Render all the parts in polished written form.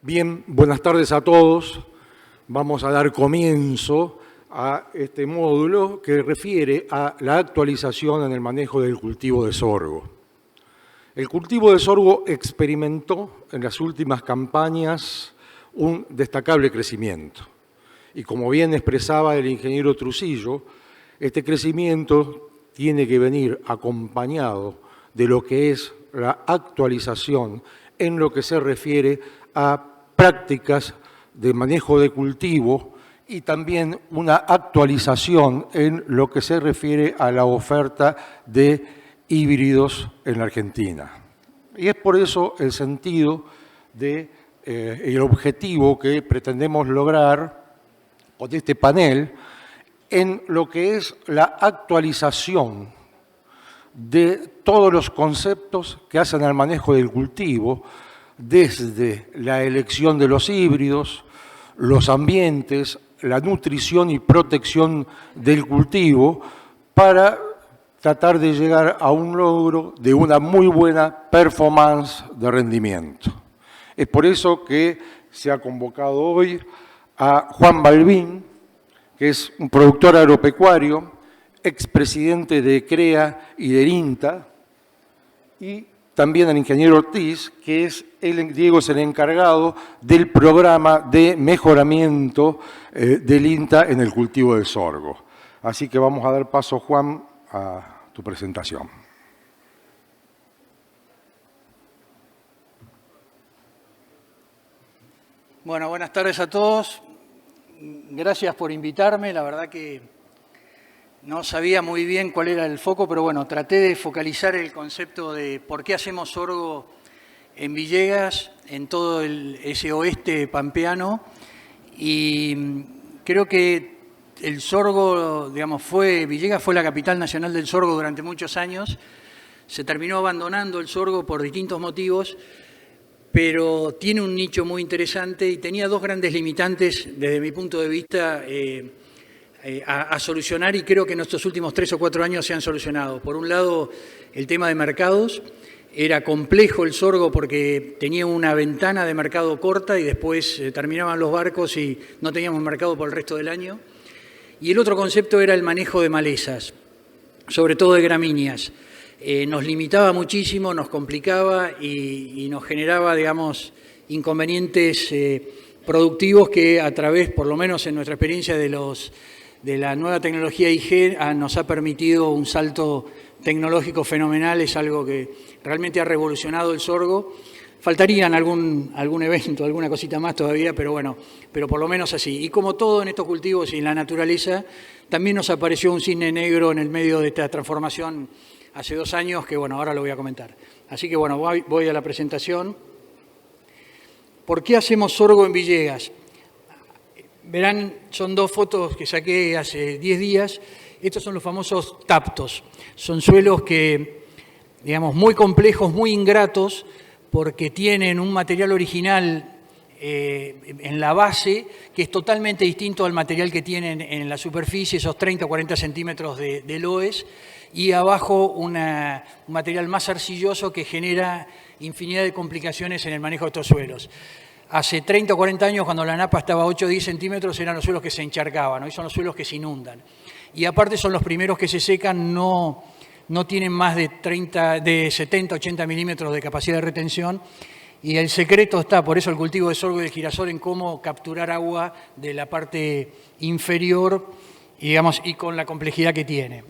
Bien, buenas tardes a todos. Vamos a dar comienzo a este módulo que refiere a la actualización en el manejo del cultivo de sorgo. El cultivo de sorgo experimentó en las últimas campañas un destacable crecimiento. Y como bien expresaba el ingeniero Trucillo, este crecimiento tiene que venir acompañado de lo que es la actualización en lo que se refiere a prácticas de manejo de cultivo y también una actualización en lo que se refiere a la oferta de híbridos en la Argentina. Y es por eso el sentido el objetivo que pretendemos lograr con este panel en lo que es la actualización de todos los conceptos que hacen al manejo del cultivo, desde la elección de los híbridos, los ambientes, la nutrición y protección del cultivo, para tratar de llegar a un logro de una muy buena performance de rendimiento. Es por eso que se ha convocado hoy a Juan Balbín, que es un productor agropecuario, expresidente de CREA y del INTA, y también al ingeniero Ortiz, que Diego es el encargado del programa de mejoramiento del INTA en el cultivo del sorgo. Así que vamos a dar paso, Juan, a tu presentación. Bueno, buenas tardes a todos. Gracias por invitarme. La verdad que no sabía muy bien cuál era el foco, pero bueno, traté de focalizar el concepto de por qué hacemos sorgo en Villegas, en todo ese oeste pampeano. Y creo que el sorgo, digamos, Villegas fue la capital nacional del sorgo durante muchos años. Se terminó abandonando el sorgo por distintos motivos, pero tiene un nicho muy interesante y tenía dos grandes limitantes desde mi punto de vista a solucionar, y creo que en estos últimos 3 o 4 años se han solucionado. Por un lado, el tema de mercados. Era complejo el sorgo porque tenía una ventana de mercado corta y después terminaban los barcos y no teníamos mercado por el resto del año. Y el otro concepto era el manejo de malezas, sobre todo de gramíneas. Nos limitaba muchísimo, nos complicaba y nos generaba, digamos, inconvenientes productivos que a través, por lo menos en nuestra experiencia de la nueva tecnología IG, nos ha permitido un salto tecnológico fenomenal. Es algo que realmente ha revolucionado el sorgo. Faltarían algún evento, alguna cosita más todavía, pero bueno, pero por lo menos así. Y como todo en estos cultivos y en la naturaleza, también nos apareció un cisne negro en el medio de esta transformación hace 2 años, que bueno, ahora lo voy a comentar. Así que bueno, voy a la presentación. ¿Por qué hacemos sorgo en Villegas? Verán, son 2 fotos que saqué hace 10 días. Estos son los famosos taptos. Son suelos que, digamos, muy complejos, muy ingratos, porque tienen un material original en la base que es totalmente distinto al material que tienen en la superficie, esos 30 o 40 centímetros de loes, y abajo un material más arcilloso que genera infinidad de complicaciones en el manejo de estos suelos. Hace 30 o 40 años, cuando la napa estaba a 8 o 10 centímetros, eran los suelos que se encharcaban. Hoy son los suelos que se inundan. Y aparte son los primeros que se secan, no tienen más de 70, 80 milímetros de capacidad de retención. Y el secreto está, por eso el cultivo de sorgo y del girasol, en cómo capturar agua de la parte inferior, digamos, y con la complejidad que tiene.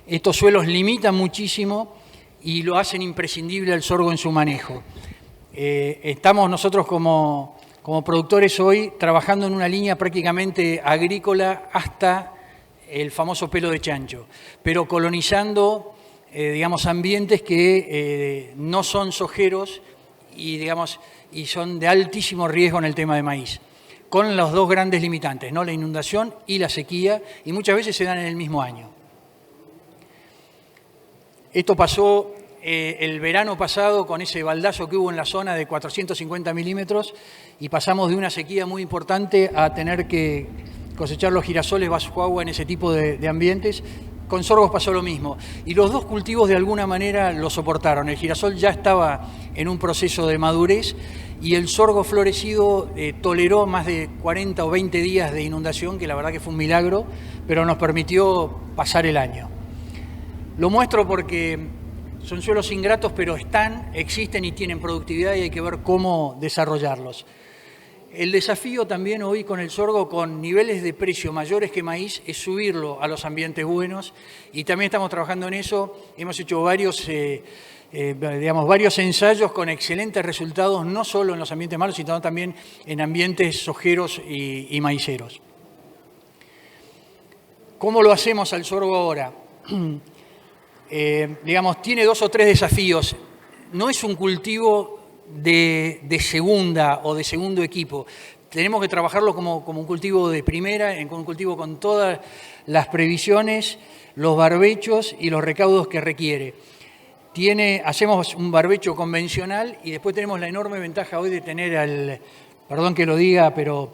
Estos suelos limitan muchísimo y lo hacen imprescindible al sorgo en su manejo. Estamos nosotros como productores hoy trabajando en una línea prácticamente agrícola hasta el famoso pelo de chancho, pero colonizando, digamos, ambientes que no son sojeros y son de altísimo riesgo en el tema de maíz, con los 2 grandes limitantes, ¿no? La inundación y la sequía, y muchas veces se dan en el mismo año. Esto pasó el verano pasado con ese baldazo que hubo en la zona de 450 milímetros y pasamos de una sequía muy importante a tener que cosechar los girasoles bajo agua en ese tipo de ambientes. con sorgos pasó lo mismo. Y los dos cultivos de alguna manera lo soportaron. El girasol ya estaba en un proceso de madurez y el sorgo florecido toleró más de 40 o 20 días de inundación, que la verdad que fue un milagro, pero nos permitió pasar el año. Lo muestro porque son suelos ingratos, pero existen y tienen productividad y hay que ver cómo desarrollarlos. El desafío también hoy con el sorgo, con niveles de precio mayores que maíz, es subirlo a los ambientes buenos y también estamos trabajando en eso. Hemos hecho varios ensayos con excelentes resultados, no solo en los ambientes malos, sino también en ambientes sojeros y maiceros. ¿Cómo lo hacemos al sorgo ahora? Tiene 2 o 3 desafíos. No es un cultivo de segunda o de segundo equipo. Tenemos que trabajarlo como un cultivo de primera, un cultivo con todas las previsiones, los barbechos y los recaudos que requiere. Hacemos un barbecho convencional y después tenemos la enorme ventaja hoy de tener perdón que lo diga, pero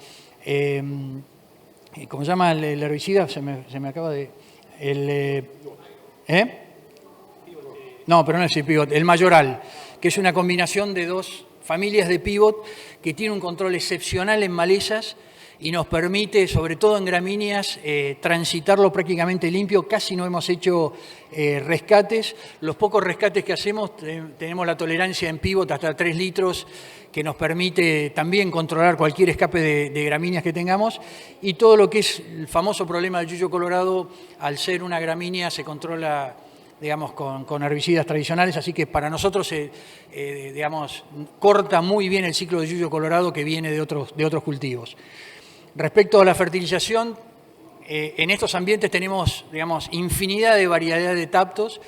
¿cómo se llama el herbicida? Se me acaba de... No, pero no es el pivot, el mayoral, que es una combinación de 2 familias de pivot que tiene un control excepcional en malezas y nos permite, sobre todo en gramíneas, transitarlo prácticamente limpio. Casi no hemos hecho rescates. Los pocos rescates que hacemos, tenemos la tolerancia en pivot hasta 3 litros, que nos permite también controlar cualquier escape de gramíneas que tengamos. Y todo lo que es el famoso problema del yuyo colorado, al ser una gramínea, se controla con herbicidas tradicionales, así que para nosotros corta muy bien el ciclo de yuyo colorado que viene de otros cultivos. Respecto a la fertilización, en estos ambientes tenemos, infinidad de variedad de taptos.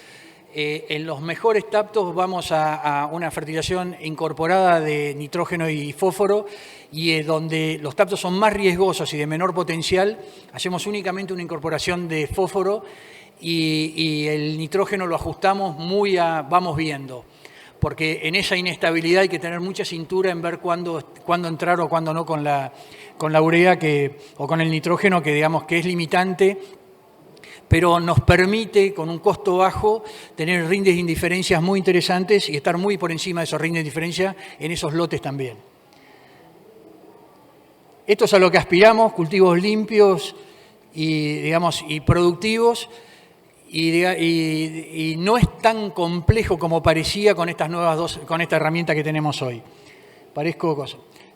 En los mejores taptos vamos a una fertilización incorporada de nitrógeno y fósforo, y donde los taptos son más riesgosos y de menor potencial, hacemos únicamente una incorporación de fósforo y el nitrógeno lo ajustamos vamos viendo, porque en esa inestabilidad hay que tener mucha cintura en ver cuándo entrar o cuándo no con la urea o con el nitrógeno, que es limitante, pero nos permite, con un costo bajo, tener rindes de indiferencias muy interesantes y estar muy por encima de esos rindes de indiferencia en esos lotes también. Esto es a lo que aspiramos: cultivos limpios y productivos. Y no es tan complejo como parecía con esta herramienta que tenemos hoy.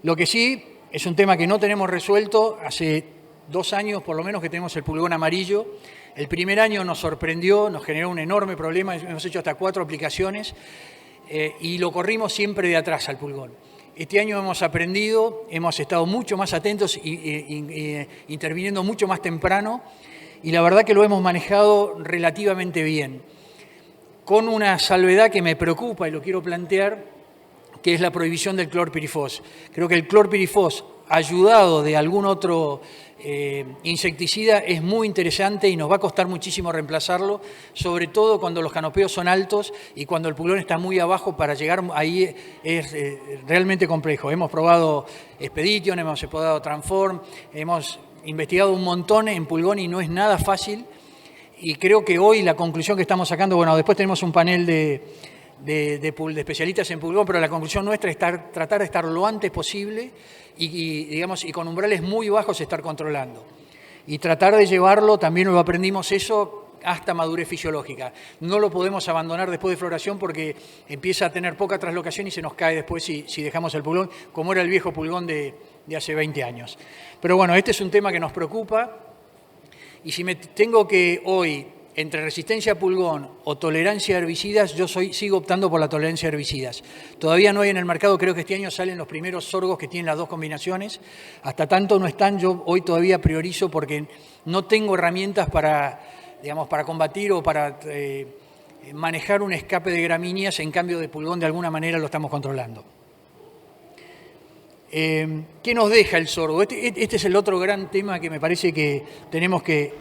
Lo que sí es un tema que no tenemos resuelto. Hace 2 años, por lo menos, que tenemos el pulgón amarillo. El primer año nos sorprendió, nos generó un enorme problema. Hemos hecho hasta 4 aplicaciones y lo corrimos siempre de atrás al pulgón. Este año hemos aprendido, hemos estado mucho más atentos y interviniendo mucho más temprano. Y la verdad que lo hemos manejado relativamente bien, con una salvedad que me preocupa y lo quiero plantear, que es la prohibición del clorpirifos. Creo que el clorpirifos, ayudado de algún otro insecticida, es muy interesante y nos va a costar muchísimo reemplazarlo, sobre todo cuando los canopeos son altos y cuando el pulgón está muy abajo. Para llegar ahí es realmente complejo. Hemos probado Expedition, hemos probado Transform, hemos investigado un montón en pulgón y no es nada fácil, y creo que hoy la conclusión que estamos sacando, después tenemos un panel de especialistas en pulgón, pero la conclusión nuestra es tratar de estar lo antes posible y con umbrales muy bajos estar controlando. Y tratar de llevarlo, también lo aprendimos eso, hasta madurez fisiológica. No lo podemos abandonar después de floración porque empieza a tener poca traslocación y se nos cae después si dejamos el pulgón, como era el viejo pulgón de hace 20 años. Pero este es un tema que nos preocupa, y si me tengo que hoy, entre resistencia a pulgón o tolerancia a herbicidas, yo sigo optando por la tolerancia a herbicidas. Todavía no hay en el mercado, creo que este año salen los primeros sorgos que tienen las 2 combinaciones. Hasta tanto no están, yo hoy todavía priorizo porque no tengo herramientas para combatir o para manejar un escape de gramíneas. En cambio, de pulgón de alguna manera lo estamos controlando. ¿Qué nos deja el sorgo? Este es el otro gran tema que me parece que tenemos que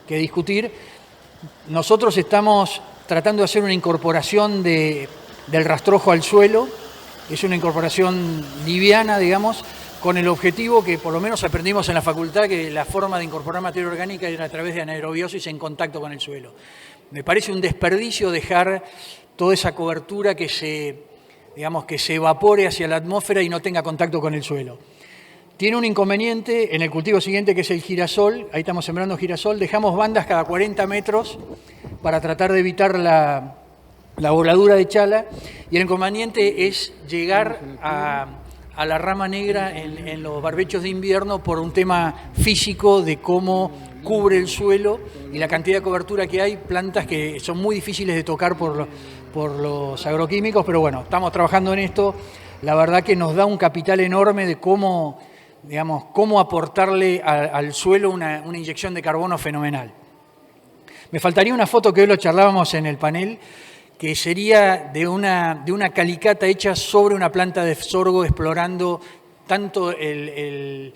discutir. Nosotros estamos tratando de hacer una incorporación del rastrojo al suelo. Es una incorporación liviana, con el objetivo que por lo menos aprendimos en la facultad, que la forma de incorporar materia orgánica era a través de anaerobiosis en contacto con el suelo. Me parece un desperdicio dejar toda esa cobertura que se evapore hacia la atmósfera y no tenga contacto con el suelo. Tiene un inconveniente en el cultivo siguiente, que es el girasol. Ahí estamos sembrando girasol. Dejamos bandas cada 40 metros para tratar de evitar la voladura de chala. Y el inconveniente es llegar a la rama negra en los barbechos de invierno por un tema físico de cómo cubre el suelo y la cantidad de cobertura que hay, plantas que son muy difíciles de tocar por los agroquímicos, pero bueno, estamos trabajando en esto. La verdad que nos da un capital enorme de cómo aportarle al suelo una inyección de carbono fenomenal. Me faltaría una foto que hoy lo charlábamos en el panel, que sería de una calicata hecha sobre una planta de sorgo, explorando tanto el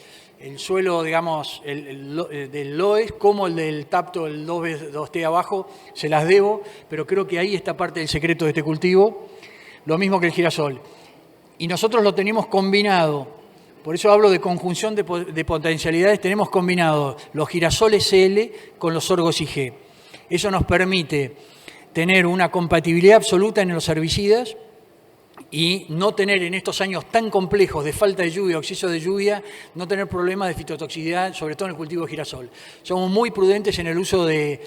suelo, digamos, del LOES como el del Tapto, el 2T abajo. Se las debo, pero creo que ahí está parte del secreto de este cultivo. Lo mismo que el girasol. Y nosotros lo tenemos combinado, por eso hablo de conjunción de potencialidades, tenemos combinado los girasoles CL con los sorgos IG. Eso nos permite tener una compatibilidad absoluta en los herbicidas y no tener en estos años tan complejos de falta de lluvia o exceso de lluvia, no tener problemas de fitotoxicidad, sobre todo en el cultivo de girasol. Somos muy prudentes en el uso de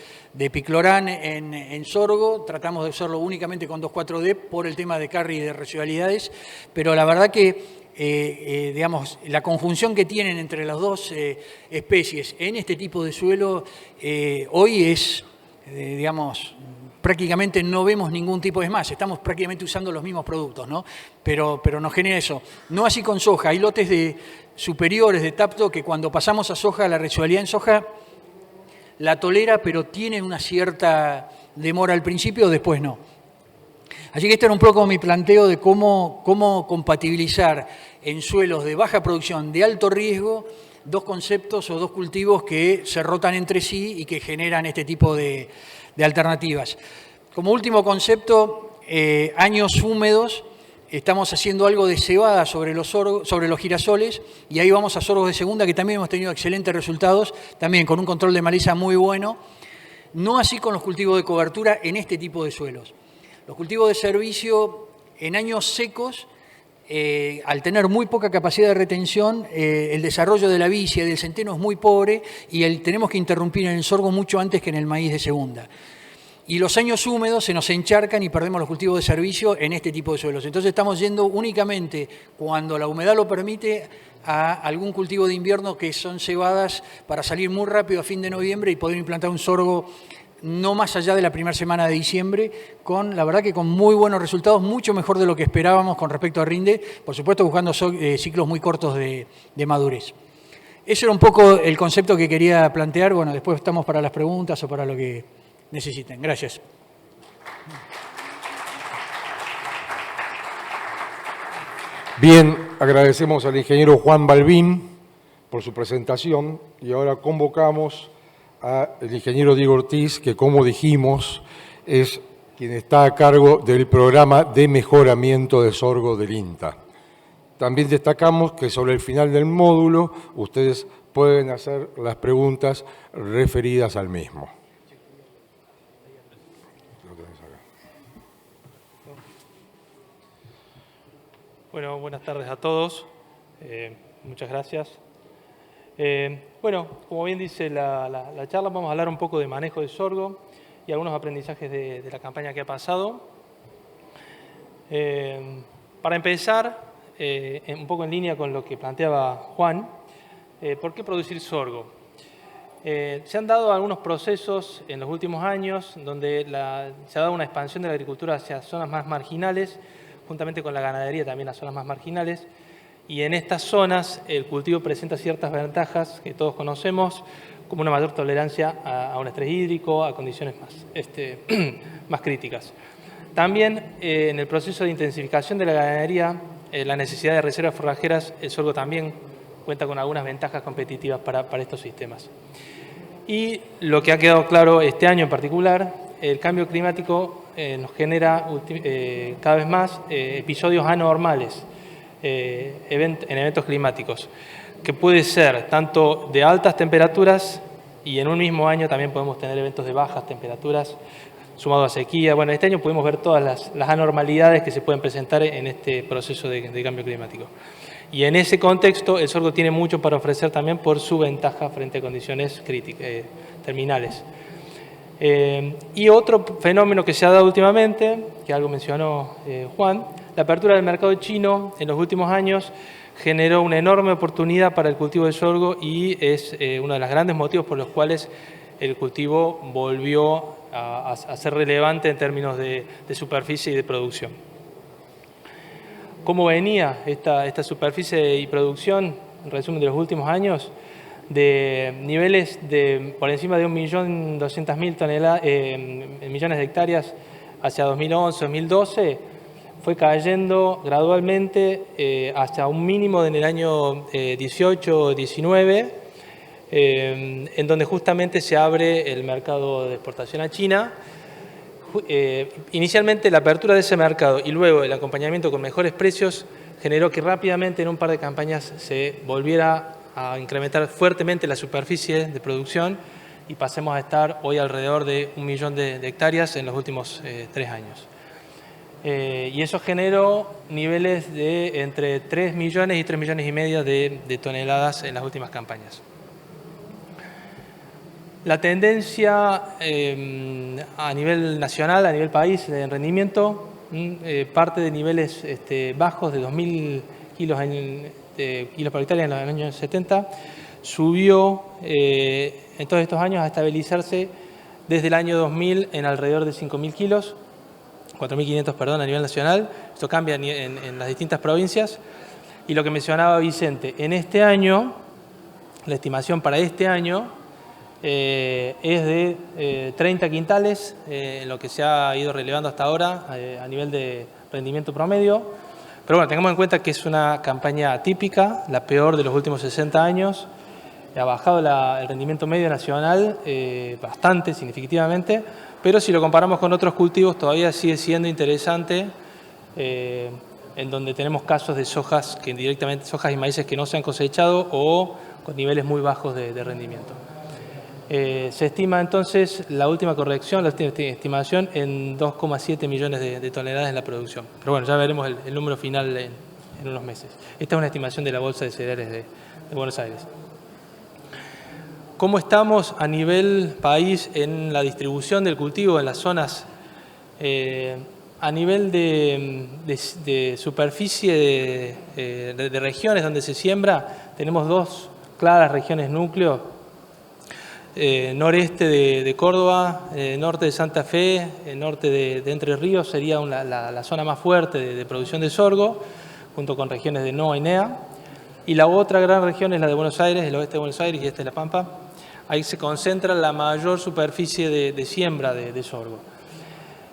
piclorán en sorgo, tratamos de usarlo únicamente con 2,4-D por el tema de carry y de residualidades, pero la verdad que la conjunción que tienen entre las dos especies en este tipo de suelo hoy es, prácticamente no vemos ningún tipo, es más, estamos prácticamente usando los mismos productos, ¿no? Pero nos genera eso. No así con soja, hay lotes superiores de Tapto que cuando pasamos a soja, la residualidad en soja la tolera, pero tiene una cierta demora al principio, después no. Así que este era un poco mi planteo de cómo compatibilizar en suelos de baja producción, de alto riesgo, dos conceptos o dos cultivos que se rotan entre sí y que generan este tipo de alternativas. Como último concepto, años húmedos, estamos haciendo algo de cebada sobre los girasoles y ahí vamos a sorgos de segunda, que también hemos tenido excelentes resultados, también con un control de maleza muy bueno. No así con los cultivos de cobertura en este tipo de suelos. Los cultivos de servicio en años secos, al tener muy poca capacidad de retención, el desarrollo de la vicia y del centeno es muy pobre y tenemos que interrumpir en el sorgo mucho antes que en el maíz de segunda. Y los años húmedos se nos encharcan y perdemos los cultivos de servicio en este tipo de suelos. Entonces estamos yendo únicamente, cuando la humedad lo permite, a algún cultivo de invierno que son cebadas para salir muy rápido a fin de noviembre y poder implantar un sorgo no más allá de la primera semana de diciembre, la verdad que con muy buenos resultados, mucho mejor de lo que esperábamos con respecto a rinde, por supuesto buscando ciclos muy cortos de madurez. Ese era un poco el concepto que quería plantear. Bueno, después estamos para las preguntas o para lo que necesiten. Gracias. Bien, agradecemos al ingeniero Juan Balbín por su presentación y ahora convocamos al ingeniero Diego Ortiz, que como dijimos es quien está a cargo del programa de mejoramiento de sorgo del INTA. También destacamos que sobre el final del módulo ustedes pueden hacer las preguntas referidas al mismo. Bueno, buenas tardes a todos. Muchas gracias. Bueno, como bien dice la charla, vamos a hablar un poco de manejo de sorgo y algunos aprendizajes de la campaña que ha pasado. Para empezar, un poco en línea con lo que planteaba Juan, ¿por qué producir sorgo? Se han dado algunos procesos en los últimos años donde se ha dado una expansión de la agricultura hacia zonas más marginales, juntamente con la ganadería también a zonas más marginales. Y en estas zonas el cultivo presenta ciertas ventajas que todos conocemos, como una mayor tolerancia a un estrés hídrico, a condiciones más críticas. También en el proceso de intensificación de la ganadería, la necesidad de reservas forrajeras, el sorgo también cuenta con algunas ventajas competitivas para estos sistemas. Y lo que ha quedado claro este año en particular, el cambio climático nos genera cada vez más episodios anormales en eventos climáticos, que puede ser tanto de altas temperaturas y en un mismo año también podemos tener eventos de bajas temperaturas sumado a sequía. Bueno, este año pudimos ver todas las anormalidades que se pueden presentar en este proceso de cambio climático. Y en ese contexto el sorgo tiene mucho para ofrecer también por su ventaja frente a condiciones terminales. Y otro fenómeno que se ha dado últimamente, que algo mencionó Juan, la apertura del mercado chino en los últimos años generó una enorme oportunidad para el cultivo de sorgo y es uno de los grandes motivos por los cuales el cultivo volvió a ser relevante en términos de superficie y de producción. ¿Cómo venía esta superficie y producción, en resumen, de los últimos años? De niveles por encima de 1.200.000 millones de hectáreas hacia 2011, 2012, fue cayendo gradualmente hasta un mínimo en el año 18, 19, en donde justamente se abre el mercado de exportación a China. Inicialmente la apertura de ese mercado y luego el acompañamiento con mejores precios generó que rápidamente en un par de campañas se volviera a incrementar fuertemente la superficie de producción y pasemos a estar hoy alrededor de 1 millón de hectáreas en los últimos 3 años. Y eso generó niveles de entre 3 millones y 3 millones y medio de toneladas en las últimas campañas. La tendencia a nivel nacional, a nivel país, de rendimiento, parte de niveles bajos de 2.000 kilos por hectárea en los años 70, subió en todos estos años a estabilizarse desde el año 2000 en alrededor de 5.000 kilos, 4.500, perdón, a nivel nacional. Esto cambia en las distintas provincias. Y lo que mencionaba Vicente, en este año, la estimación para este año es de 30 quintales, lo que se ha ido relevando hasta ahora a nivel de rendimiento promedio. Pero bueno, tengamos en cuenta que es una campaña atípica, la peor de los últimos 60 años. Ha bajado el rendimiento medio nacional bastante, significativamente, pero si lo comparamos con otros cultivos todavía sigue siendo interesante, en donde tenemos casos de sojas y maíces que no se han cosechado o con niveles muy bajos de rendimiento. Se estima entonces la última corrección, la estimación en 2,7 millones de toneladas en la producción. Pero bueno, ya veremos el número final en unos meses. Esta es una estimación de la Bolsa de Cereales de Buenos Aires. ¿Cómo estamos a nivel país en la distribución del cultivo en las zonas? A nivel de superficie de regiones donde se siembra, tenemos 2 claras regiones núcleo. Noreste de Córdoba, norte de Santa Fe, norte de Entre Ríos sería la zona más fuerte de producción de sorgo, junto con regiones de NOA y NEA. Y la otra gran región es la de Buenos Aires, el oeste de Buenos Aires y este es La Pampa. Ahí se concentra la mayor superficie de siembra de sorgo.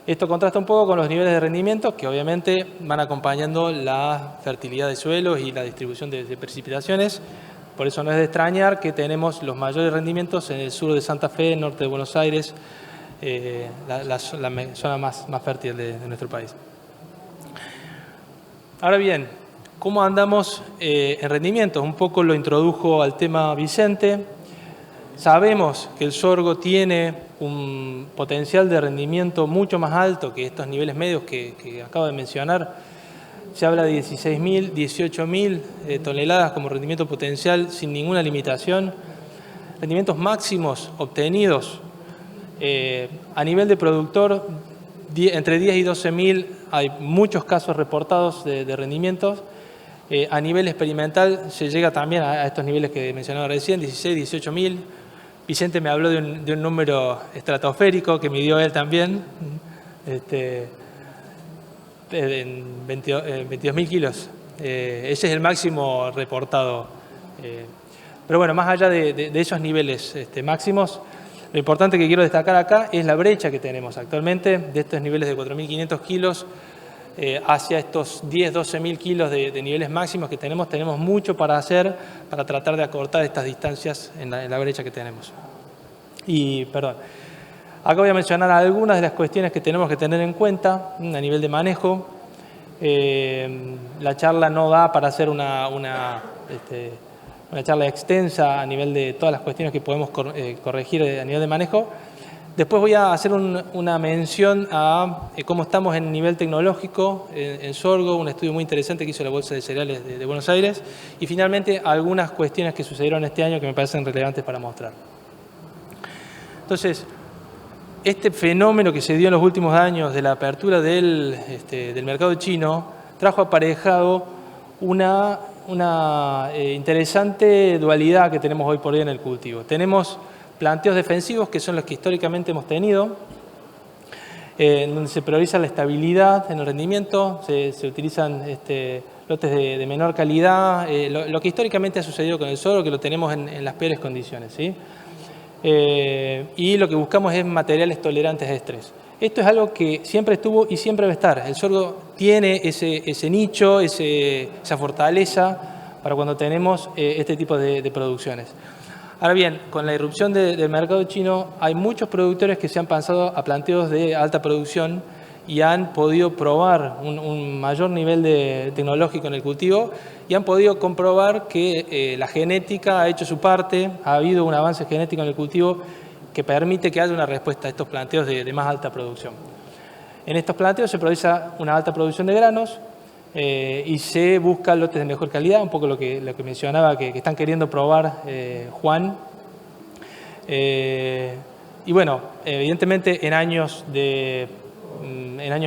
Esto contrasta un poco con los niveles de rendimiento que obviamente van acompañando la fertilidad de suelos y la distribución de precipitaciones. Por eso no es de extrañar que tenemos los mayores rendimientos en el sur de Santa Fe, norte de Buenos Aires, la zona más fértil de nuestro país. Ahora bien, ¿cómo andamos en rendimientos? Un poco lo introdujo al tema Vicente. Sabemos que el sorgo tiene un potencial de rendimiento mucho más alto que estos niveles medios que acabo de mencionar. Se habla de 16.000, 18.000 toneladas como rendimiento potencial sin ninguna limitación. Rendimientos máximos obtenidos a nivel de productor, entre 10 y 12.000 hay muchos casos reportados de rendimientos. A nivel experimental se llega también a estos niveles que mencionaba recién, 16, 18.000. Vicente me habló de un número estratosférico que midió él también, en 22.000 kilos. Ese es el máximo reportado. Pero bueno, más allá de esos niveles máximos, lo importante que quiero destacar acá es la brecha que tenemos actualmente de estos niveles de 4.500 kilos hacia estos 10, 12.000 kilos de niveles máximos que tenemos. Tenemos mucho para hacer para tratar de acortar estas distancias en la brecha que tenemos. Acá voy a mencionar algunas de las cuestiones que tenemos que tener en cuenta a nivel de manejo. La charla no da para hacer una charla extensa a nivel de todas las cuestiones que podemos corregir a nivel de manejo. Después voy a hacer una mención a cómo estamos en nivel tecnológico en sorgo, un estudio muy interesante que hizo la Bolsa de Cereales de Buenos Aires, y finalmente algunas cuestiones que sucedieron este año que me parecen relevantes para mostrar. Entonces, este fenómeno que se dio en los últimos años de la apertura del mercado chino trajo aparejado una interesante dualidad que tenemos hoy por hoy en el cultivo. Tenemos planteos defensivos, que son los que históricamente hemos tenido, en donde se prioriza la estabilidad en el rendimiento, se utilizan lotes de menor calidad, lo que históricamente ha sucedido con el sorgo, que lo tenemos en las peores condiciones, ¿sí? Y lo que buscamos es materiales tolerantes a estrés. Esto es algo que siempre estuvo y siempre va a estar. El sorgo tiene ese nicho, esa fortaleza para cuando tenemos este tipo de producciones. Ahora bien, con la irrupción del mercado chino, hay muchos productores que se han pasado a planteos de alta producción y han podido probar un mayor nivel tecnológico en el cultivo y han podido comprobar que la genética ha hecho su parte, ha habido un avance genético en el cultivo que permite que haya una respuesta a estos planteos de más alta producción. En estos planteos se prioriza una alta producción de granos y se busca lotes de mejor calidad, un poco lo que mencionaba que están queriendo probar Juan. Y bueno, evidentemente en años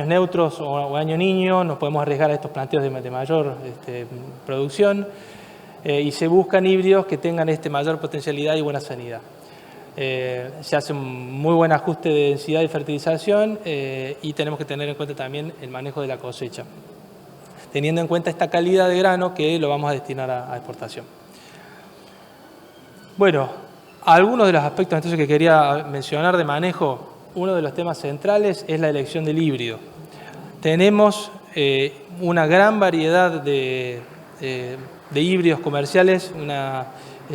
neutros o año niño nos podemos arriesgar a estos planteos de mayor producción y se buscan híbridos que tengan mayor potencialidad y buena sanidad. Se hace un muy buen ajuste de densidad y fertilización y tenemos que tener en cuenta también el manejo de la cosecha, teniendo en cuenta esta calidad de grano que lo vamos a destinar a exportación. Bueno, algunos de los aspectos entonces que quería mencionar de manejo. Uno de los temas centrales es la elección del híbrido. Tenemos una gran variedad de híbridos comerciales,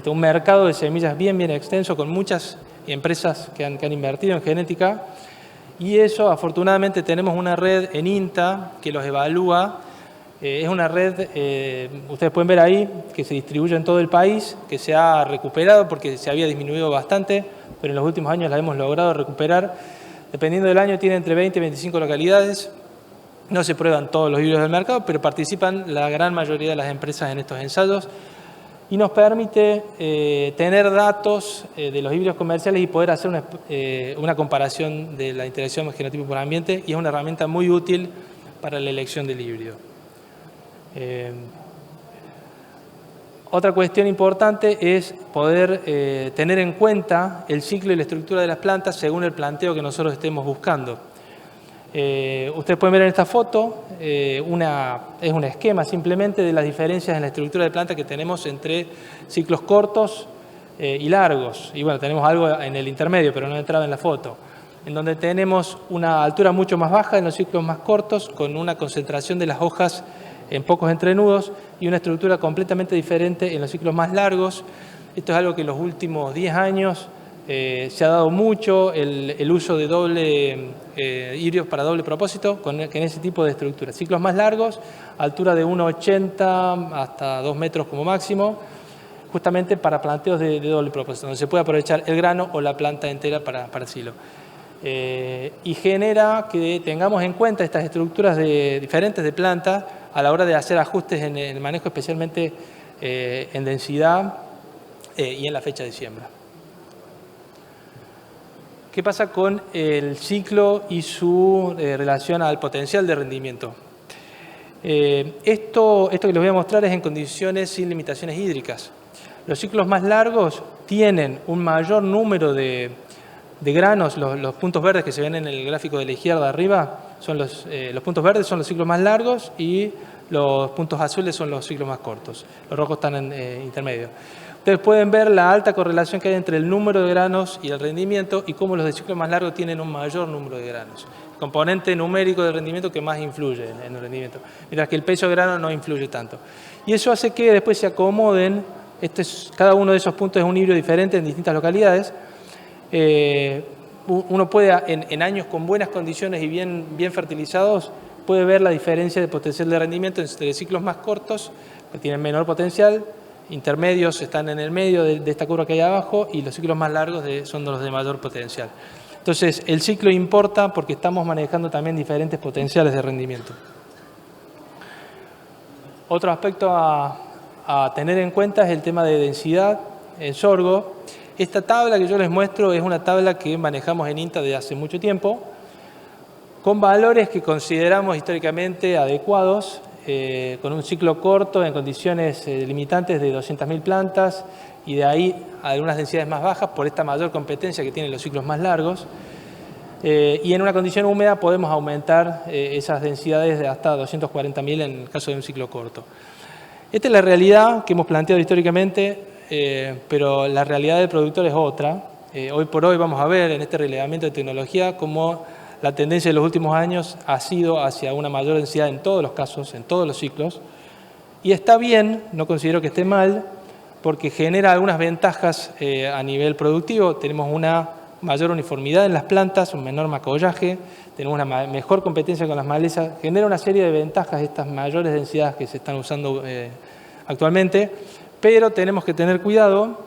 un mercado de semillas bien extenso con muchas empresas que han invertido en genética, y eso afortunadamente tenemos una red en INTA que los evalúa. Es una red, ustedes pueden ver ahí, que se distribuye en todo el país, que se ha recuperado porque se había disminuido bastante, pero en los últimos años la hemos logrado recuperar. Dependiendo del año tiene entre 20 y 25 localidades. No se prueban todos los híbridos del mercado, pero participan la gran mayoría de las empresas en estos ensayos y nos permite tener datos de los híbridos comerciales y poder hacer una comparación de la interacción genotipo por ambiente, y es una herramienta muy útil para la elección del híbrido. Otra cuestión importante es poder tener en cuenta el ciclo y la estructura de las plantas según el planteo que nosotros estemos buscando. Ustedes pueden ver en esta foto, es un esquema simplemente de las diferencias en la estructura de planta que tenemos entre ciclos cortos y largos. Y bueno, tenemos algo en el intermedio, pero no entraba en la foto, en donde tenemos una altura mucho más baja en los ciclos más cortos, con una concentración de las hojas en pocos entrenudos y una estructura completamente diferente en los ciclos más largos. Esto es algo que en los últimos 10 años se ha dado mucho, el uso de híbridos para doble propósito en ese tipo de estructura. Ciclos más largos, altura de 1,80 hasta 2 metros como máximo, justamente para planteos de doble propósito, donde se puede aprovechar el grano o la planta entera para el silo. Y genera que tengamos en cuenta estas estructuras diferentes de planta a la hora de hacer ajustes en el manejo, especialmente en densidad y en la fecha de siembra. ¿Qué pasa con el ciclo y su relación al potencial de rendimiento? Esto que les voy a mostrar es en condiciones sin limitaciones hídricas. Los ciclos más largos tienen un mayor número de granos. Los puntos verdes que se ven en el gráfico de la izquierda arriba, son los puntos verdes son los ciclos más largos y los puntos azules son los ciclos más cortos. Los rojos están en intermedio. Ustedes pueden ver la alta correlación que hay entre el número de granos y el rendimiento, y cómo los de ciclo más largo tienen un mayor número de granos. El componente numérico del rendimiento que más influye en el rendimiento, mientras que el peso de grano no influye tanto. Y eso hace que después se acomoden, cada uno de esos puntos es un híbrido diferente en distintas localidades. Uno puede, en años con buenas condiciones y bien fertilizados, puede ver la diferencia de potencial de rendimiento entre ciclos más cortos, que tienen menor potencial, intermedios están en el medio de esta curva que hay abajo, y los ciclos más largos son los de mayor potencial. Entonces, el ciclo importa porque estamos manejando también diferentes potenciales de rendimiento. Otro aspecto a tener en cuenta es el tema de densidad en sorgo. Esta tabla que yo les muestro es una tabla que manejamos en INTA desde hace mucho tiempo, con valores que consideramos históricamente adecuados, con un ciclo corto en condiciones limitantes de 200.000 plantas, y de ahí algunas densidades más bajas por esta mayor competencia que tienen los ciclos más largos. Y en una condición húmeda podemos aumentar esas densidades de hasta 240.000 en el caso de un ciclo corto. Esta es la realidad que hemos planteado históricamente, pero la realidad del productor es otra. Hoy por hoy vamos a ver en este relevamiento de tecnología cómo la tendencia de los últimos años ha sido hacia una mayor densidad en todos los casos, en todos los ciclos. Y está bien, no considero que esté mal, porque genera algunas ventajas a nivel productivo. Tenemos una mayor uniformidad en las plantas, un menor macollaje, tenemos una mejor competencia con las malezas, genera una serie de ventajas estas mayores densidades que se están usando actualmente, pero tenemos que tener cuidado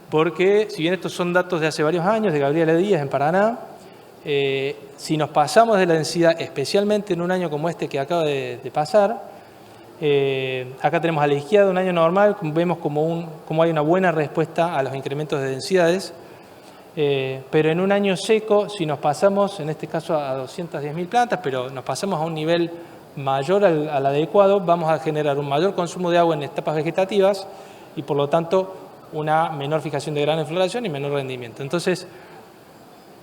porque, si bien estos son datos de hace varios años, de Gabriela Díaz en Paraná, si nos pasamos de la densidad, especialmente en un año como este que acaba de pasar, acá tenemos a la izquierda un año normal, vemos como hay una buena respuesta a los incrementos de densidades, pero en un año seco, si nos pasamos, en este caso a 210.000 plantas, pero nos pasamos a un nivel mayor al adecuado, vamos a generar un mayor consumo de agua en etapas vegetativas y por lo tanto una menor fijación de grano en floración y menor rendimiento. Entonces,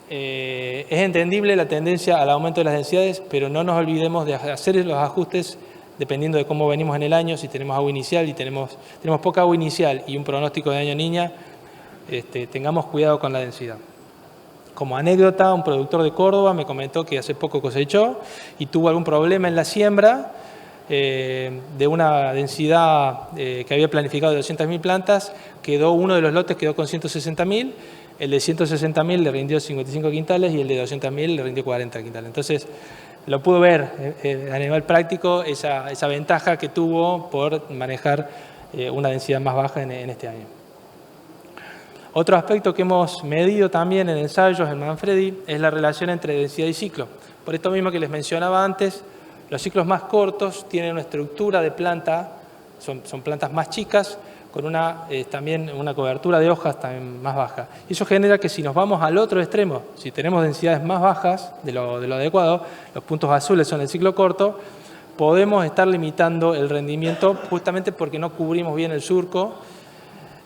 es entendible la tendencia al aumento de las densidades, pero no nos olvidemos de hacer los ajustes dependiendo de cómo venimos en el año. Si tenemos agua inicial y tenemos poca agua inicial y un pronóstico de año niña, tengamos cuidado con la densidad. Como anécdota, un productor de Córdoba me comentó que hace poco cosechó y tuvo algún problema en la siembra de una densidad que había planificado de 200.000 plantas, uno de los lotes quedó con 160.000, el de 160.000 le rindió 55 quintales y el de 200.000 le rindió 40 quintales. Entonces, lo pudo ver a nivel práctico esa ventaja que tuvo por manejar una densidad más baja en este año. Otro aspecto que hemos medido también en ensayos en Manfredi es la relación entre densidad y ciclo. Por esto mismo que les mencionaba antes, los ciclos más cortos tienen una estructura de planta, son plantas más chicas, con también una cobertura de hojas también más baja. Y eso genera que si nos vamos al otro extremo, si tenemos densidades más bajas de lo adecuado, los puntos azules son el ciclo corto, podemos estar limitando el rendimiento justamente porque no cubrimos bien el surco,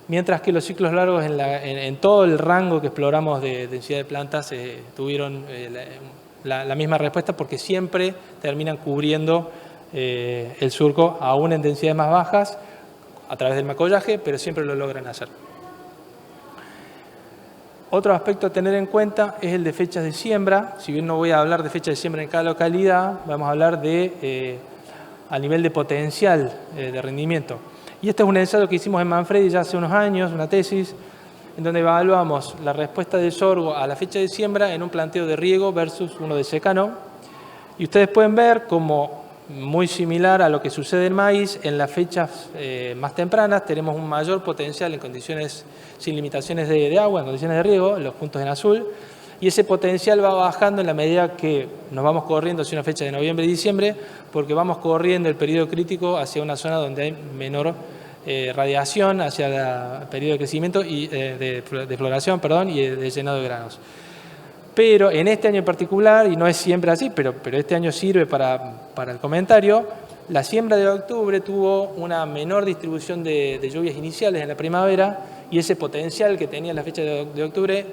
mientras que los ciclos largos en todo el rango que exploramos de densidad de plantas tuvieron la misma respuesta porque siempre terminan cubriendo el surco, aún en densidades más bajas, a través del macollaje, pero siempre lo logran hacer. Otro aspecto a tener en cuenta es el de fechas de siembra. Si bien no voy a hablar de fechas de siembra en cada localidad, vamos a hablar a nivel de potencial de rendimiento. Y este es un ensayo que hicimos en Manfredi ya hace unos años, una tesis, en donde evaluamos la respuesta del sorgo a la fecha de siembra en un planteo de riego versus uno de secano. Y ustedes pueden ver como muy similar a lo que sucede en maíz, en las fechas más tempranas tenemos un mayor potencial en condiciones sin limitaciones de agua, en condiciones de riego, los puntos en azul, y ese potencial va bajando en la medida que nos vamos corriendo hacia una fecha de noviembre y diciembre, porque vamos corriendo el periodo crítico hacia una zona donde hay menor radiación, hacia el periodo de crecimiento y de floración, y de llenado de granos. Pero en este año en particular, y no es siempre así, pero este año sirve para el comentario, la siembra de octubre tuvo una menor distribución de lluvias iniciales en la primavera y ese potencial que tenía la fecha de octubre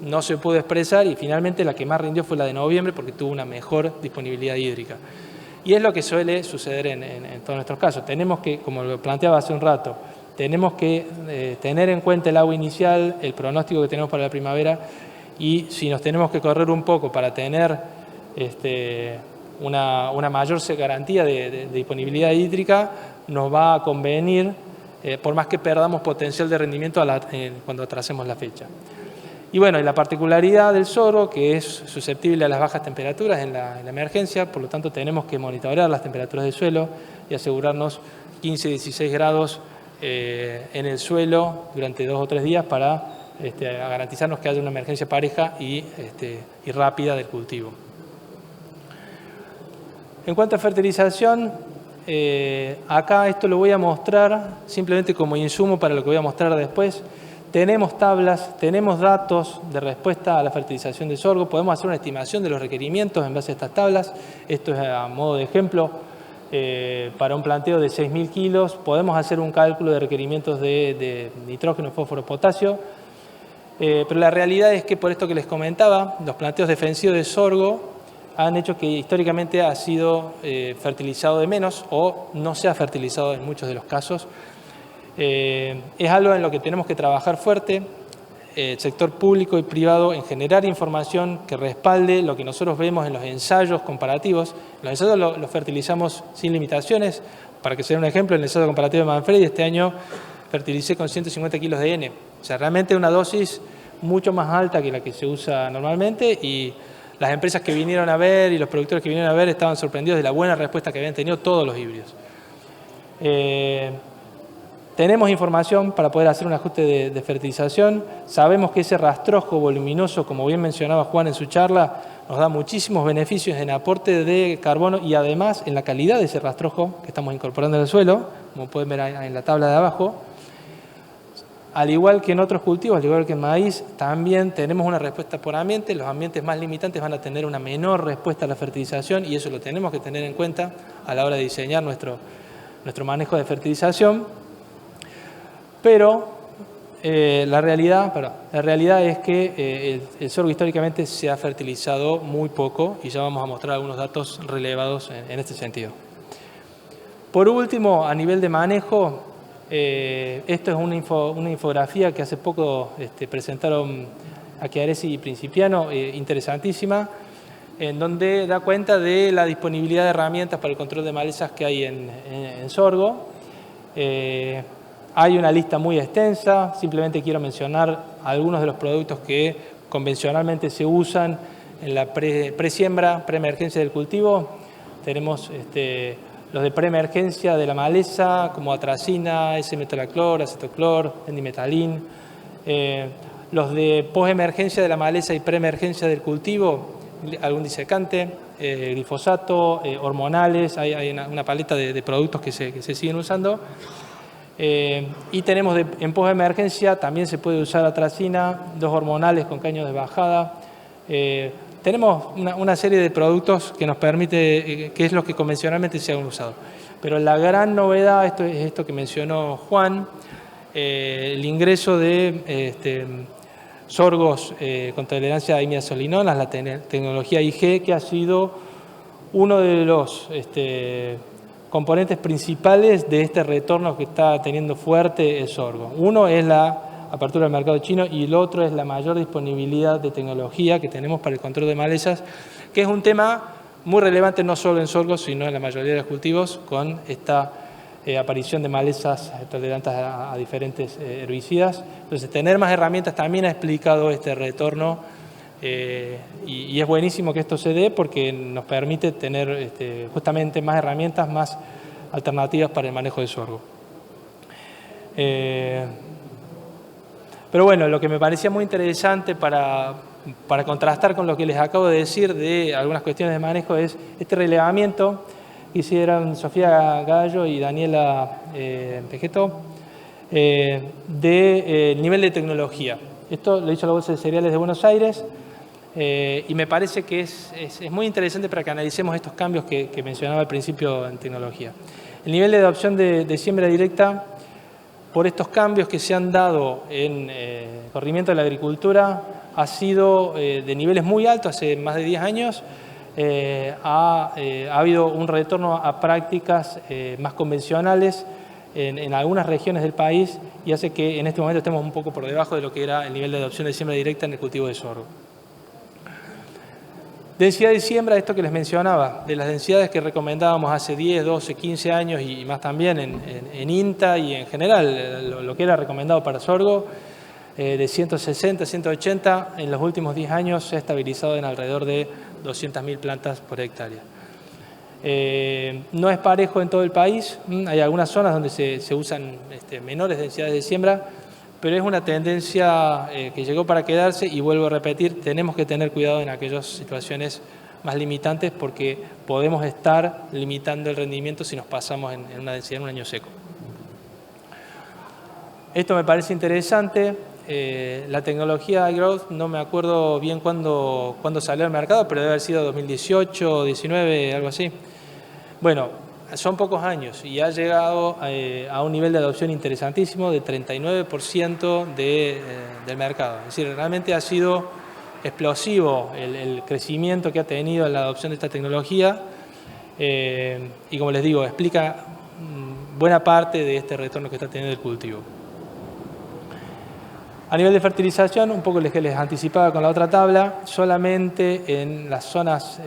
no se pudo expresar y finalmente la que más rindió fue la de noviembre porque tuvo una mejor disponibilidad hídrica. Y es lo que suele suceder en todos nuestros casos. Tenemos que, como lo planteaba hace un rato, tenemos que tener en cuenta el agua inicial, el pronóstico que tenemos para la primavera. Y si nos tenemos que correr un poco para tener una mayor garantía de disponibilidad hídrica, nos va a convenir, por más que perdamos potencial de rendimiento cuando atrasemos la fecha. Y bueno, la particularidad del sorgo, que es susceptible a las bajas temperaturas en la emergencia, por lo tanto tenemos que monitorear las temperaturas del suelo y asegurarnos 15-16 grados en el suelo durante 2 o 3 días para garantizarnos que haya una emergencia pareja y rápida del cultivo. En cuanto a fertilización, acá esto lo voy a mostrar simplemente como insumo para lo que voy a mostrar después. Tenemos tablas, tenemos datos de respuesta a la fertilización de sorgo, podemos hacer una estimación de los requerimientos en base a estas tablas. Esto es a modo de ejemplo, para un planteo de 6.000 kilos, podemos hacer un cálculo de requerimientos de nitrógeno, fósforo, potasio, pero la realidad es que por esto que les comentaba, los planteos defensivos de sorgo han hecho que históricamente ha sido fertilizado de menos o no se ha fertilizado en muchos de los casos. Es algo en lo que tenemos que trabajar fuerte, el sector público y privado, en generar información que respalde lo que nosotros vemos en los ensayos comparativos. Los ensayos los fertilizamos sin limitaciones. Para que sea un ejemplo, en el ensayo comparativo de Manfredi este año fertilicé con 150 kilos de N. O sea, realmente una dosis mucho más alta que la que se usa normalmente, y las empresas que vinieron a ver y los productores que vinieron a ver estaban sorprendidos de la buena respuesta que habían tenido todos los híbridos. Tenemos información para poder hacer un ajuste de fertilización. Sabemos que ese rastrojo voluminoso, como bien mencionaba Juan en su charla, nos da muchísimos beneficios en aporte de carbono y además en la calidad de ese rastrojo que estamos incorporando en el suelo, como pueden ver en la tabla de abajo. Al igual que en otros cultivos, al igual que en maíz, también tenemos una respuesta por ambiente. Los ambientes más limitantes van a tener una menor respuesta a la fertilización y eso lo tenemos que tener en cuenta a la hora de diseñar nuestro manejo de fertilización. Pero la realidad es que el sorgo históricamente se ha fertilizado muy poco y ya vamos a mostrar algunos datos relevados en este sentido. Por último, a nivel de manejo, esto es una infografía que hace poco presentaron a Chiaresi y Principiano, interesantísima, en donde da cuenta de la disponibilidad de herramientas para el control de malezas que hay en sorgo. Hay una lista muy extensa, simplemente quiero mencionar algunos de los productos que convencionalmente se usan en la presiembra, preemergencia del cultivo. Tenemos los de preemergencia de la maleza, como atracina, S-metolaclor, acetoclor, endimetalin. Los de posemergencia de la maleza y preemergencia del cultivo, algún disecante, glifosato, hormonales, hay una paleta de productos que se siguen usando. Y tenemos en posemergencia también se puede usar atracina, 2 hormonales con caños de bajada. Tenemos una serie de productos que nos permite, que es lo que convencionalmente se han usado. Pero la gran novedad es esto que mencionó Juan, el ingreso de sorgos con tolerancia a imidazolinona, la tecnología IG, que ha sido uno de los componentes principales de este retorno que está teniendo fuerte el sorgo. Uno es la apertura del mercado chino y el otro es la mayor disponibilidad de tecnología que tenemos para el control de malezas, que es un tema muy relevante no solo en sorgo, sino en la mayoría de los cultivos, con esta aparición de malezas tolerantes a diferentes herbicidas. Entonces, tener más herramientas también ha explicado este retorno y es buenísimo que esto se dé porque nos permite tener justamente más herramientas, más alternativas para el manejo del sorgo. Pero bueno, lo que me parecía muy interesante para contrastar con lo que les acabo de decir de algunas cuestiones de manejo es este relevamiento que hicieron Sofía Gallo y Daniela Pejeto del nivel de tecnología. Esto lo hizo la Bolsa de Cereales de Buenos Aires y me parece que es muy interesante para que analicemos estos cambios que mencionaba al principio en tecnología. El nivel de adopción de siembra directa por estos cambios que se han dado en el corrimiento de la agricultura ha sido de niveles muy altos hace más de 10 años. Ha habido un retorno a prácticas más convencionales en algunas regiones del país y hace que en este momento estemos un poco por debajo de lo que era el nivel de adopción de siembra directa en el cultivo de sorgo. Densidad de siembra, esto que les mencionaba, de las densidades que recomendábamos hace 10, 12, 15 años y más también en INTA y en general, lo que era recomendado para sorgo, de 160, 180, en los últimos 10 años se ha estabilizado en alrededor de 200.000 plantas por hectárea. No es parejo en todo el país, hay algunas zonas donde se usan menores densidades de siembra, pero es una tendencia que llegó para quedarse y vuelvo a repetir, tenemos que tener cuidado en aquellas situaciones más limitantes porque podemos estar limitando el rendimiento si nos pasamos en una densidad en un año seco. Esto me parece interesante. La tecnología iGrowth, no me acuerdo bien cuándo salió al mercado, pero debe haber sido 2018, 19, algo así. Bueno, son pocos años y ha llegado a un nivel de adopción interesantísimo de 39% del mercado. Es decir, realmente ha sido explosivo el crecimiento que ha tenido en la adopción de esta tecnología y como les digo, explica buena parte de este retorno que está teniendo el cultivo. A nivel de fertilización, un poco les anticipaba con la otra tabla, solamente en las zonas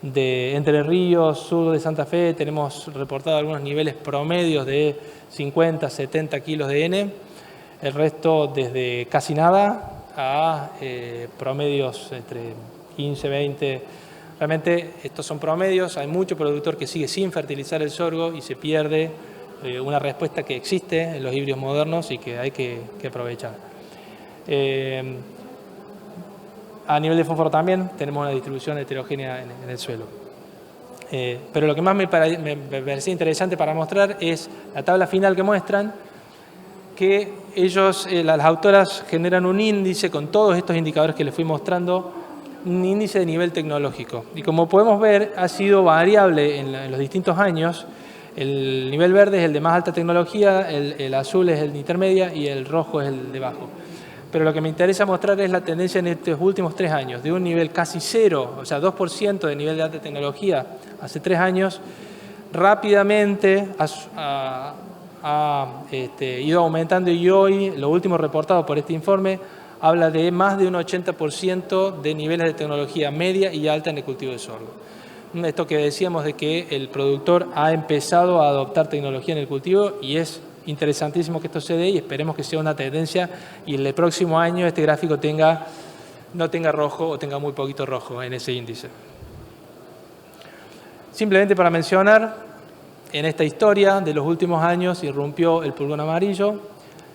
de Entre Ríos, sur de Santa Fe, tenemos reportado algunos niveles promedios de 50, 70 kilos de N, el resto desde casi nada a promedios entre 15, 20. Realmente estos son promedios, hay mucho productor que sigue sin fertilizar el sorgo y se pierde una respuesta que existe en los híbridos modernos y que hay que aprovechar. A nivel de fósforo también tenemos una distribución heterogénea en el suelo. Pero lo que más me parecía interesante para mostrar es la tabla final que muestran que ellos, las autoras, generan un índice con todos estos indicadores que les fui mostrando, un índice de nivel tecnológico. Y como podemos ver, ha sido variable en los distintos años. El nivel verde es el de más alta tecnología, el azul es el de intermedia y el rojo es el de bajo. Pero lo que me interesa mostrar es la tendencia en estos últimos 3 años, de un nivel casi cero, o sea, 2% de nivel de alta tecnología hace 3 años, rápidamente ha ido aumentando y hoy, lo último reportado por este informe, habla de más de un 80% de niveles de tecnología media y alta en el cultivo de sorgo. Esto que decíamos de que el productor ha empezado a adoptar tecnología en el cultivo y es interesantísimo que esto se dé y esperemos que sea una tendencia y el próximo año este gráfico no tenga rojo o tenga muy poquito rojo en ese índice. Simplemente para mencionar, en esta historia de los últimos años irrumpió el pulgón amarillo.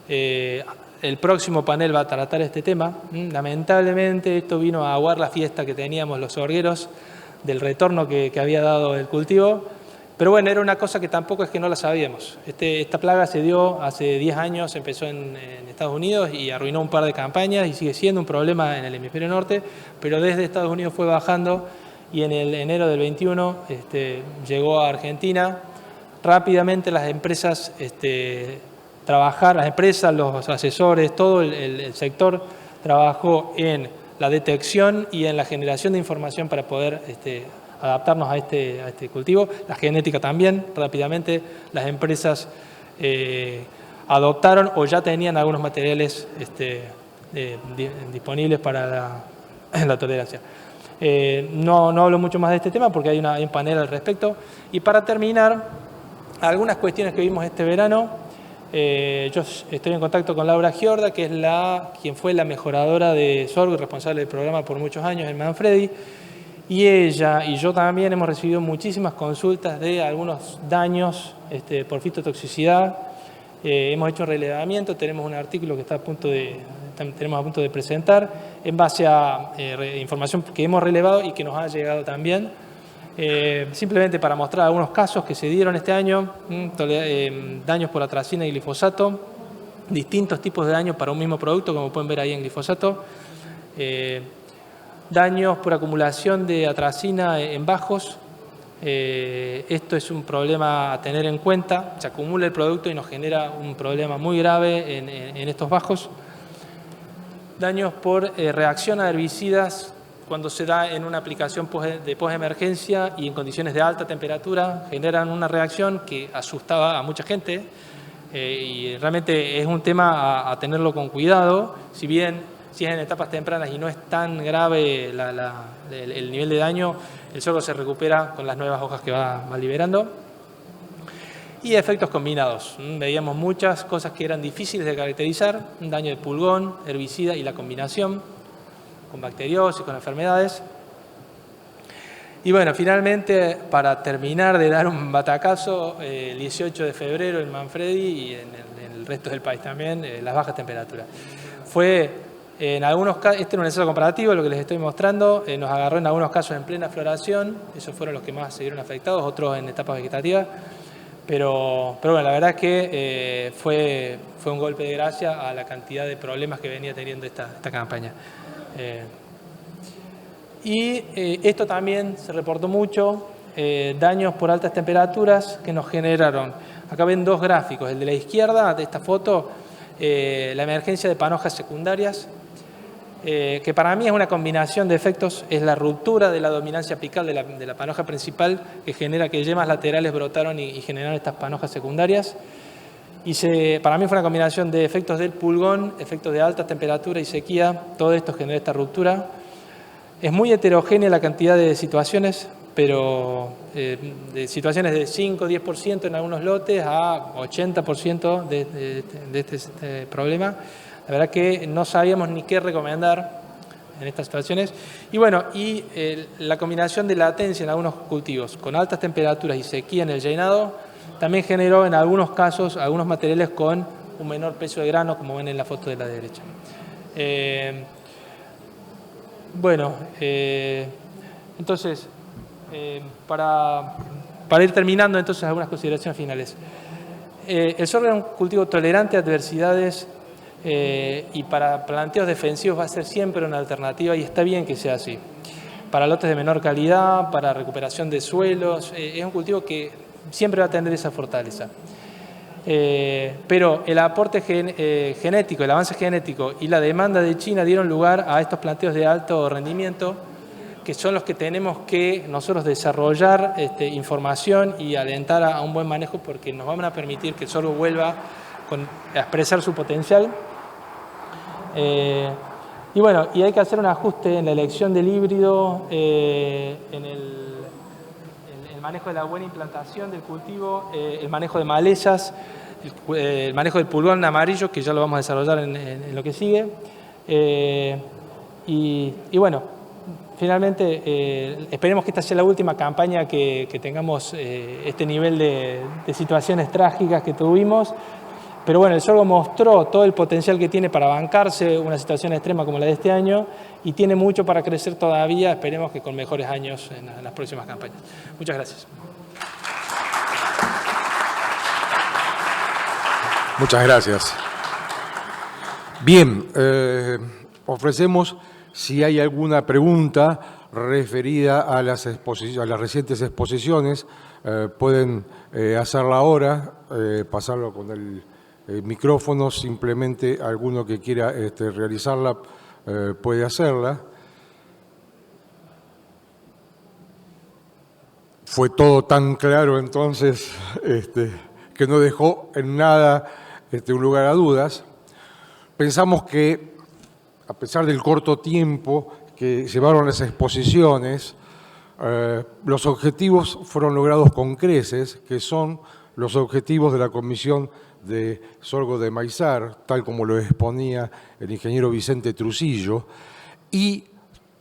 El próximo panel va a tratar este tema. Lamentablemente esto vino a aguar la fiesta que teníamos los sorgueros del retorno que había dado el cultivo. Pero bueno, era una cosa que tampoco es que no la sabíamos. Esta plaga se dio hace 10 años, empezó en Estados Unidos y arruinó un par de campañas y sigue siendo un problema en el hemisferio norte, pero desde Estados Unidos fue bajando y en el enero del 21 llegó a Argentina. Rápidamente las empresas los asesores, todo el sector trabajó en la detección y en la generación de información para poder adaptarnos a este cultivo. La genética también, rápidamente las empresas adoptaron o ya tenían algunos materiales disponibles para la tolerancia. No hablo mucho más de este tema porque hay un panel al respecto. Y para terminar, algunas cuestiones que vimos este verano. Yo estoy en contacto con Laura Giorda, que es quien fue la mejoradora de sorgo y responsable del programa por muchos años en Manfredi. Y ella y yo también hemos recibido muchísimas consultas de algunos daños por fitotoxicidad. Hemos hecho un relevamiento, tenemos un artículo que tenemos a punto de presentar en base a información que hemos relevado y que nos ha llegado también. Simplemente para mostrar algunos casos que se dieron este año, daños por atracina y glifosato, distintos tipos de daños para un mismo producto, como pueden ver ahí en glifosato, daños por acumulación de atracina en bajos. Esto es un problema a tener en cuenta, se acumula el producto y nos genera un problema muy grave en estos bajos. Daños por reacción a herbicidas cuando se da en una aplicación de postemergencia y en condiciones de alta temperatura, generan una reacción que asustaba a mucha gente y realmente es un tema a tenerlo con cuidado, si bien si es en etapas tempranas y no es tan grave el nivel de daño, el sorgo se recupera con las nuevas hojas que va liberando. y efectos combinados. Veíamos muchas cosas que eran difíciles de caracterizar, un daño de pulgón, herbicida y la combinación con bacteriosis, con enfermedades. Y bueno, finalmente, para terminar de dar un batacazo, el 18 de febrero en Manfredi y en el resto del país también, las bajas temperaturas. Fue, en algunos casos, este era un ensayo comparativo, lo que les estoy mostrando, nos agarró en algunos casos en plena floración, esos fueron los que más se vieron afectados, otros en etapas vegetativas, pero bueno, la verdad es que fue un golpe de gracia a la cantidad de problemas que venía teniendo esta campaña. Y esto también se reportó mucho, daños por altas temperaturas que nos generaron. Acá ven dos gráficos, el de la izquierda de esta foto, la emergencia de panojas secundarias, que para mí es una combinación de efectos, es la ruptura de la dominancia apical de la panoja principal que genera que yemas laterales brotaron y generaron estas panojas secundarias. Y para mí fue una combinación de efectos del pulgón, efectos de alta temperatura y sequía, todo esto genera esta ruptura. Es muy heterogénea la cantidad de situaciones, pero de situaciones de 5-10% en algunos lotes a 80% de este problema. La verdad que no sabíamos ni qué recomendar en estas situaciones. Y bueno, la combinación de latencia en algunos cultivos con altas temperaturas y sequía en el llenado también generó en algunos casos algunos materiales con un menor peso de grano, como ven en la foto de la derecha. Bueno, entonces, para ir terminando, entonces algunas consideraciones finales. El sorgo es un cultivo tolerante a adversidades y para planteos defensivos va a ser siempre una alternativa y está bien que sea así. Para lotes de menor calidad, para recuperación de suelos, es un cultivo que siempre va a tener esa fortaleza. Pero el aporte genético, el avance genético y la demanda de China dieron lugar a estos planteos de alto rendimiento, que son los que tenemos que nosotros desarrollar información y alentar a un buen manejo, porque nos van a permitir que el sorgo vuelva a expresar su potencial. Y bueno, y hay que hacer un ajuste en la elección del híbrido, en el manejo de la buena implantación del cultivo, el manejo de malezas, el manejo del pulgón amarillo, que ya lo vamos a desarrollar en lo que sigue. Y bueno, finalmente esperemos que esta sea la última campaña que tengamos este nivel de situaciones trágicas que tuvimos. Pero bueno, el sorgo mostró todo el potencial que tiene para bancarse una situación extrema como la de este año y tiene mucho para crecer todavía, esperemos que con mejores años en las próximas campañas. Muchas gracias. Muchas gracias. Bien, ofrecemos, si hay alguna pregunta referida a las recientes exposiciones, pueden hacerla ahora, pasarlo con el micrófono, simplemente alguno que quiera realizarla puede hacerla. Fue todo tan claro entonces que no dejó en nada un lugar a dudas. Pensamos que, a pesar del corto tiempo que llevaron las exposiciones, los objetivos fueron logrados con creces, que son los objetivos de la Comisión de Sorgo de Maizar, tal como lo exponía el ingeniero Vicente Trucillo, y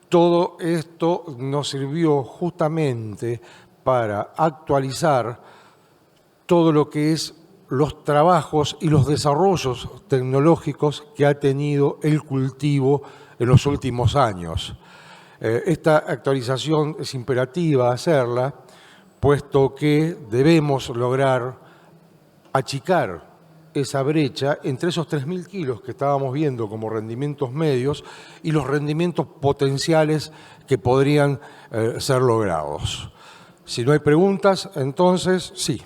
todo esto nos sirvió justamente para actualizar todo lo que es los trabajos y los desarrollos tecnológicos que ha tenido el cultivo en los últimos años. Esta actualización es imperativa hacerla, puesto que debemos lograr achicar esa brecha entre esos 3.000 kilos que estábamos viendo como rendimientos medios y los rendimientos potenciales que podrían ser logrados. Si no hay preguntas, entonces sí.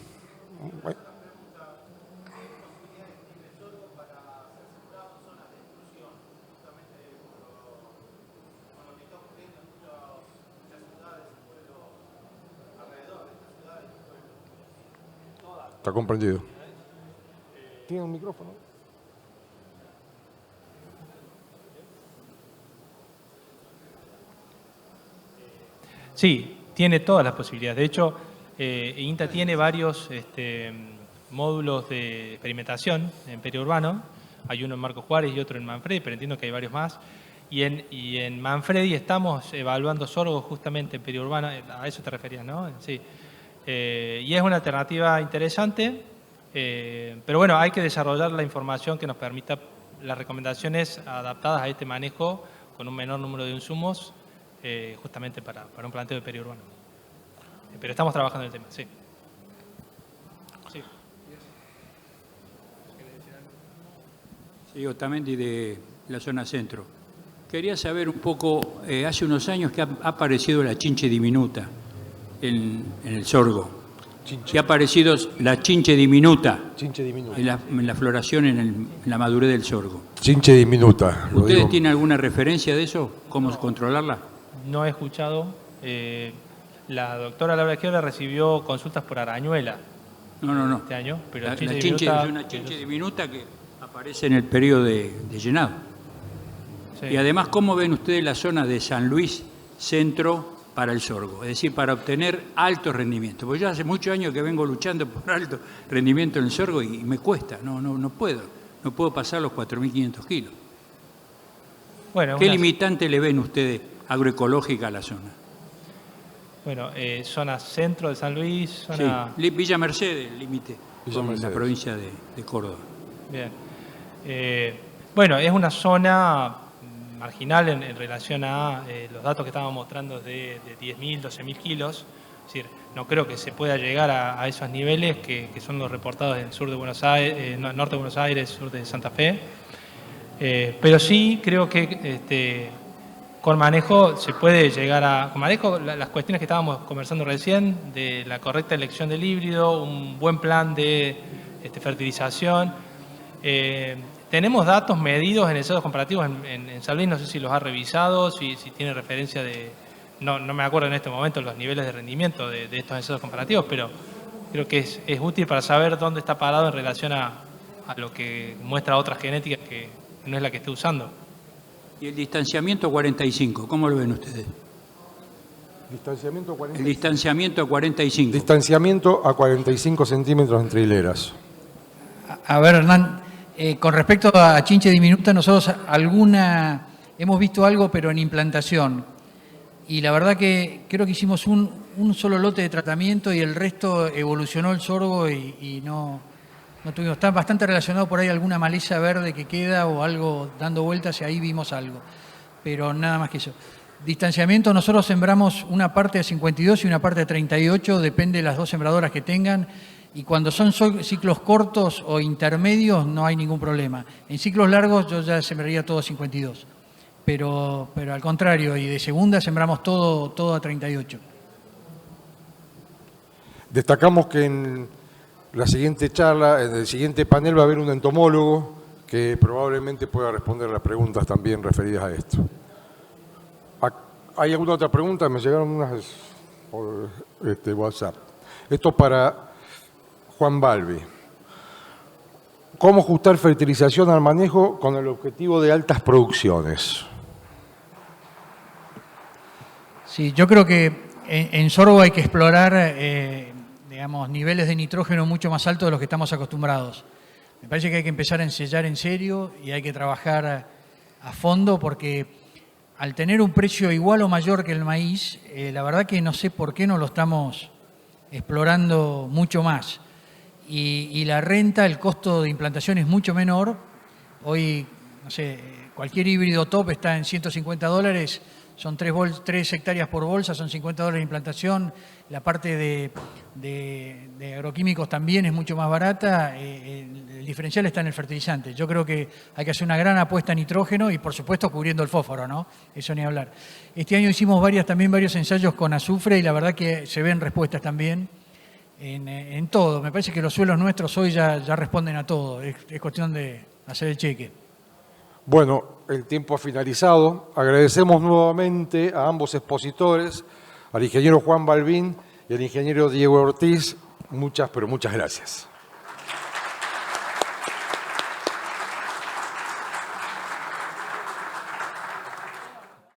Está comprendido. ¿Tiene un micrófono? Sí, tiene todas las posibilidades. De hecho, INTA tiene varios módulos de experimentación en periurbano. Hay uno en Marco Juárez y otro en Manfredi, pero entiendo que hay varios más. Y en Manfredi estamos evaluando sorgo justamente en periurbano. A eso te referías, ¿no? Sí. Y es una alternativa interesante, pero bueno, hay que desarrollar la información que nos permita las recomendaciones adaptadas a este manejo con un menor número de insumos, justamente para un planteo de periurbano. Pero estamos trabajando en el tema, sí. Sí. Sí, Otamendi de la zona centro. Quería saber un poco, hace unos años que ha aparecido la chinche diminuta en el sorgo. Que ha aparecido la chinche diminuta, en la floración, en la madurez del sorgo. Chinche diminuta. ¿Ustedes tienen alguna referencia de eso? ¿Cómo controlarla? No he escuchado. La doctora Laura Giola recibió consultas por arañuela. No. Este año, pero La chinche es una chinche diminuta que aparece en el periodo de llenado. Sí. Y además, ¿cómo ven ustedes la zona de San Luis Centro para el sorgo? Es decir, para obtener alto rendimiento. Porque yo hace muchos años que vengo luchando por alto rendimiento en el sorgo y me cuesta, no puedo. No puedo pasar los 4.500 kilos. Bueno, ¿Qué limitante le ven ustedes agroecológica a la zona? Bueno, zona centro de San Luis, zona... Sí, Villa Mercedes, límite con la provincia de Córdoba. Bien. Bueno, es una zona marginal en relación a los datos que estábamos mostrando de 10.000, 12.000 kilos. Es decir, no creo que se pueda llegar a esos niveles que son los reportados en el sur de Buenos Aires, norte de Buenos Aires, sur de Santa Fe. Pero sí creo que con manejo se puede llegar a... Con manejo, las cuestiones que estábamos conversando recién, de la correcta elección del híbrido, un buen plan de fertilización. Tenemos datos medidos en ensayos comparativos en San Luis, no sé si los ha revisado, si tiene referencia de... No me acuerdo en este momento los niveles de rendimiento de estos ensayos comparativos, pero creo que es útil para saber dónde está parado en relación a lo que muestra otras genéticas que no es la que esté usando. ¿Y el distanciamiento 45? ¿Cómo lo ven ustedes? Distanciamiento 45. El distanciamiento a 45. Distanciamiento a 45 centímetros entre hileras. A ver, Hernán, con respecto a chinche diminuta, nosotros hemos visto algo, pero en implantación. Y la verdad que creo que hicimos un solo lote de tratamiento y el resto evolucionó el sorgo y no tuvimos. Está bastante relacionado por ahí alguna maleza verde que queda o algo dando vueltas y ahí vimos algo. Pero nada más que eso. Distanciamiento, nosotros sembramos una parte de 52 y una parte de 38, depende de las dos sembradoras que tengan. Y cuando son ciclos cortos o intermedios no hay ningún problema. En ciclos largos yo ya sembraría todo 52. Pero al contrario, y de segunda sembramos todo a 38. Destacamos que en la siguiente charla, en el siguiente panel va a haber un entomólogo que probablemente pueda responder las preguntas también referidas a esto. ¿Hay alguna otra pregunta? Me llegaron unas por WhatsApp. Esto para Juan Balbi. ¿Cómo ajustar fertilización al manejo con el objetivo de altas producciones? Sí, yo creo que en sorgo hay que explorar niveles de nitrógeno mucho más altos de los que estamos acostumbrados. Me parece que hay que empezar a ensayar en serio y hay que trabajar a fondo porque al tener un precio igual o mayor que el maíz, la verdad que no sé por qué no lo estamos explorando mucho más. Y la renta, el costo de implantación es mucho menor. Hoy, no sé, cualquier híbrido top está en $150, son 3 hectáreas por bolsa, son $50 de implantación. La parte de agroquímicos también es mucho más barata. El diferencial está en el fertilizante. Yo creo que hay que hacer una gran apuesta en nitrógeno y, por supuesto, cubriendo el fósforo, ¿no? Eso ni hablar. Este año hicimos varios ensayos con azufre y la verdad que se ven respuestas también en todo. Me parece que los suelos nuestros hoy ya responden a todo. Es cuestión de hacer el cheque. Bueno, el tiempo ha finalizado. Agradecemos nuevamente a ambos expositores, al ingeniero Juan Balbín y al ingeniero Diego Ortiz. Muchas, pero muchas gracias.